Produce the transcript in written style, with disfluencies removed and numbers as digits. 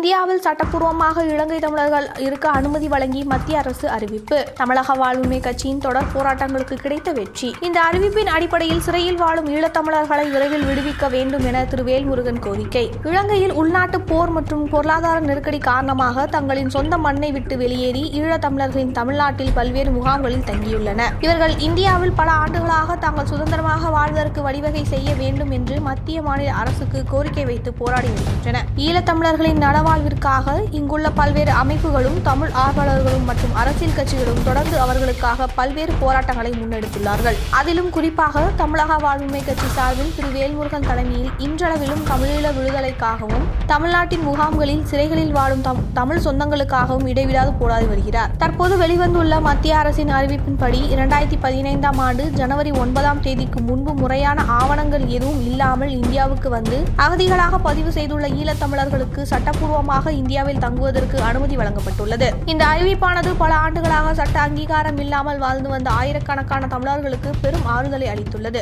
இந்தியாவில் சட்டப்பூர்வமாக இலங்கை தமிழர்கள் இருக்க அனுமதி வழங்கி மத்திய அரசு அறிவிப்பு. தமிழக வாழ்வுரிமை கட்சியின் தொடர் போராட்டங்களுக்கு கிடைத்த வெற்றி. இந்த அறிவிப்பின் அடிப்படையில் சிறையில் வாழும் ஈழத்தமிழர்களை விரைவில் விடுவிக்க வேண்டும் என திரு வேல்முருகன் கோரிக்கை. இலங்கையில் உள்நாட்டு போர் மற்றும் பொருளாதார நெருக்கடி காரணமாக தங்களின் சொந்த மண்ணை விட்டு வெளியேறி ஈழத்தமிழர்களின் தமிழ்நாட்டில் பல்வேறு முகாம்களில் தங்கியுள்ளனர். இவர்கள் இந்தியாவில் பல ஆண்டுகளாக தாங்கள் சுதந்திரமாக வாழ்வதற்கு வழிவகை செய்ய வேண்டும் என்று மத்திய மாநில அரசுக்கு கோரிக்கை வைத்து போராடி வருகின்றனர். ஈழத்தமிழர்களின் நலவாழ்விற்காக இங்குள்ள பல்வேறு அமைப்புகளும் தமிழ் ஆர்வலர்களும் மற்றும் அரசியல் கட்சிகளும் தொடர்ந்து அவர்களுக்காக பல்வேறு போராட்டங்களை முன்னெடுத்துள்ளார்கள். அதிலும் குறிப்பாக தமிழக வாழ்வுரிமை கட்சி சார்பில் திரு வேல்முருகன் தலைமையில் இன்றளவிலும் தமிழீழ விடுதலைக்காகவும் தமிழ்நாட்டின் முகாம்களில் சிறைகளில் வாழும் தமிழ் சொந்தங்களுக்காகவும் இடைவிடாது போராடி வருகிறார். தற்போது வெளிவந்துள்ள மத்திய அரசின் அறிவிப்பின்படி 2015ஆம் ஆண்டு ஜனவரி 9ஆம் தேதிக்கு முன்பு முறையான ஆவணங்கள் எதுவும் இல்லாமல் இந்தியாவுக்கு வந்து அகதிகளாக பதிவு செய்துள்ள ஈழத்தமிழர்களுக்கு சட்டப்பூர்வமாக இந்தியாவில் தங்குவதற்கு அனுமதி வழங்கப்பட்டுள்ளது. இந்த அறிவிப்பானது பல ஆண்டுகளாக சட்ட அங்கீகாரம் இல்லாமல் வாழ்ந்து வந்த ஆயிரக்கணக்கான தமிழர்களுக்கு பெரும் ஆறுதலை அளித்துள்ளது.